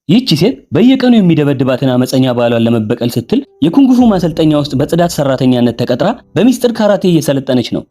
ይህች ሴት በየቀኑ የሚደበድባትን አመፀኛ ባሏን ለመበቀል ስትል የኩንጉፉ ማሰልጠኛ ውስጥ በጽዳት ሰራተኛነት ተቀጥራ በሚስጥር ካራቴ እየሰለጠነች ነው።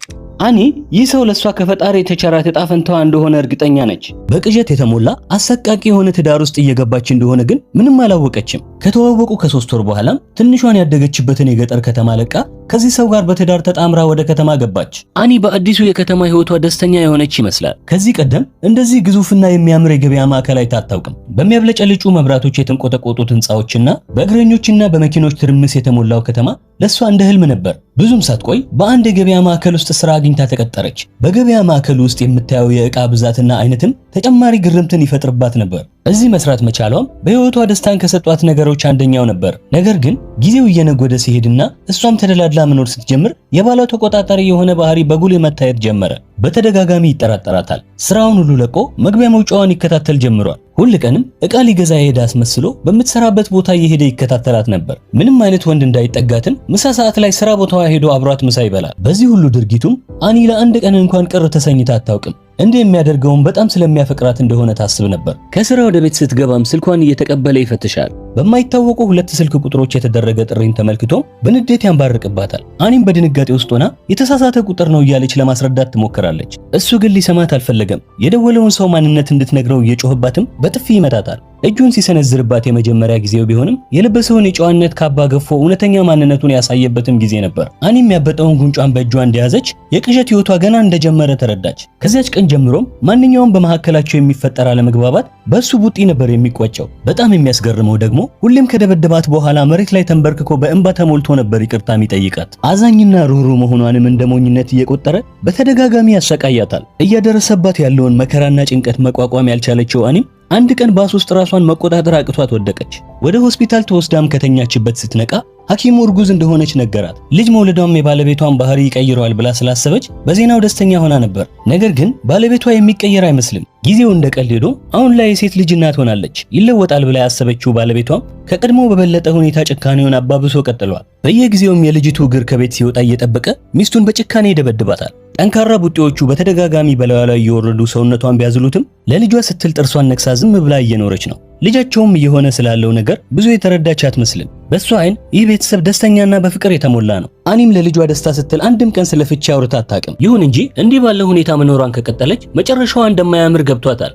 አኒ ይህ ሰው ለሷ ከፈጣሪ የተቸራት ዕጣ ፈንታዋ እንደሆነ እርግጠኛ ነች። በቅዠት የተሞላ አሰቃቂ የሆነ ትዳር ውስጥ እየገባች እንደሆነ ግን ምንም አላወቀችም። ከተዋወቁ ከ3 ወር በኋላም ትንሿን ያደገችበትን የገጠር ከተማ ለቃ ከዚህ ሰው ጋር በትዳር ተጣምራ ወደ ከተማ ገባች። አኒ በአዲሱ የከተማ ህይወቷ ደስተኛ የሆነች ይመስላል። ከዚህ ቀደም እንደዚህ ግዙፍና የሚያምር የገበያ ማዕከል አይታ አታውቅም። በሚያብለጨልጩ መብራቶች የተንቆጠቆጡት ህንጻዎችና በእግረኞችና በመኪኖች ትርምስ የተሞላው ከተማ ለሷ እንደ ህልም ነበር። ብዙም ሳትቆይ በአንድ የገበያ ማዕከል ውስጥ ስራ አግኝታ ተቀጠረች። በገበያ ማዕከሉ ውስጥ የምታየው የዕቃ ብዛትና አይነትም ተጨማሪ ግርምትን ይፈጥርባት ነበር። እዚህ መስራት መቻሏም በህይወቷ ደስታን ከሰጧት ነገሮች አንደኛው ነበር። ነገር ግን ጊዜው እየነጎደ ሲሄድና እሷም ተደላድላ መኖር ስትጀምር የባሏ ተቆጣጣሪ የሆነ ባህሪ በጉልህ መታየት ጀመረ። በተደጋጋሚ ይጠራጠራታል። ስራውን ሁሉ ለቆ መግቢያ መውጫዋን ይከታተል ጀምሯል። ሁል ቀንም ዕቃ ሊገዛ የሄደ አስመስሎ በምትሰራበት ቦታ እየሄደ ይከታተላት ነበር። ምንም አይነት ወንድ እንዳይጠጋትን ምሳ ሰዓት ላይ ስራ ቦታዋ ሄዶ አብሯት ምሳ ይበላል። በዚህ ሁሉ ድርጊቱም አኒ ለአንድ ቀን እንኳን ቅር ተሰኝታ አታውቅም። እንዲህ የሚያደርገውም በጣም ስለሚያፈቅራት እንደሆነ ታስብ ነበር። ከስራ ወደ ቤት ስትገባም ስልኳን እየተቀበለ ይፈትሻል። በማይታወቁ 2 ስልክ ቁጥሮች የተደረገ ጥሪን ተመልክቶ በንዴት ያንባርቅባታል። አኒም በድንጋጤ ውስጥ ሆና የተሳሳተ ቁጥር ነው እያለች ለማስረዳት ትሞክራለች። እሱ ግን ሊሰማት አልፈለገም። የደወለውን ሰው ማንነት እንድትነግረው እየጮህባትም በጥፊ ይመታታል። እጁን ሲሰነዝርባት የመጀመሪያ ጊዜው ቢሆንም የለበሰውን የጨዋነት ካባ ገፎ እውነተኛ ማንነቱን ያሳየበትም ጊዜ ነበር። አኒም ያበጠውን ጉንጯን በእጇ እንደያዘች የቅዠት ህይወቷ ገና እንደጀመረ ተረዳች። ከዚያች ቀን ጀምሮም ማንኛውም በመካከላቸው የሚፈጠር አለመግባባት በሱ ቡጢ ነበር የሚቆጨው። በጣም የሚያስገርመው ደግሞ ሁሌም ከደበደባት በኋላ መሬት ላይ ተንበርክኮ በእንባ ተሞልቶ ነበር ይቅርታ የሚጠይቃት። አዛኝና ሩህሩህ መሆኗንም እንደ ሞኝነት እየቆጠረ በተደጋጋሚ ያሰቃያታል። እያደረሰባት ያለውን መከራና ጭንቀት መቋቋም ያልቻለችው አኒም አንድ ቀን ባስ ውስጥ ራሷን መቆጣጠር አቅቷት ወደቀች። ወደ ሆስፒታል ተወስዳም ከተኛችበት ስትነቃ ሐኪሙ እርጉዝ እንደሆነች ነገራት። ልጅ መውለዷም የባለቤቷን ባህሪ ይቀይረዋል ብላ ስላሰበች በዜናው ደስተኛ ሆና ነበር። ነገር ግን ባለቤቷ የሚቀየር አይመስልም። ጊዜው እንደቀልድ ሄዶ አሁን ላይ የሴት ልጅ እናት ሆናለች። ይለወጣል ብላ ያሰበችው ባለቤቷም ከቀድሞ በበለጠ ሁኔታ ጭካኔውን አባብሶ ቀጥሏል። በየጊዜውም የልጅቱ እግር ከቤት ሲወጣ እየጠበቀ ሚስቱን በጭካኔ ይደበድባታል። ጠንካራ ቡጢዎቹ በተደጋጋሚ በላዩ ላይ እየወረዱ ሰውነቷን ቢያዝሉትም ለልጇ ስትል ጥርሷን ነክሳ ዝም ብላ እየኖረች ነው። ልጃቸውም እየሆነ ስላለው ነገር ብዙ የተረዳች አትመስልም። በሷ አይን ይህ ቤተሰብ ደስተኛና በፍቅር የተሞላ ነው። አኒም ለልጇ ደስታ ስትል አንድም ቀን ስለ ፍቺ አውርታ አታውቅም። ይሁን እንጂ እንዲህ ባለው ሁኔታ መኖሯን ከቀጠለች መጨረሻዋ እንደማያምር ገብቷታል።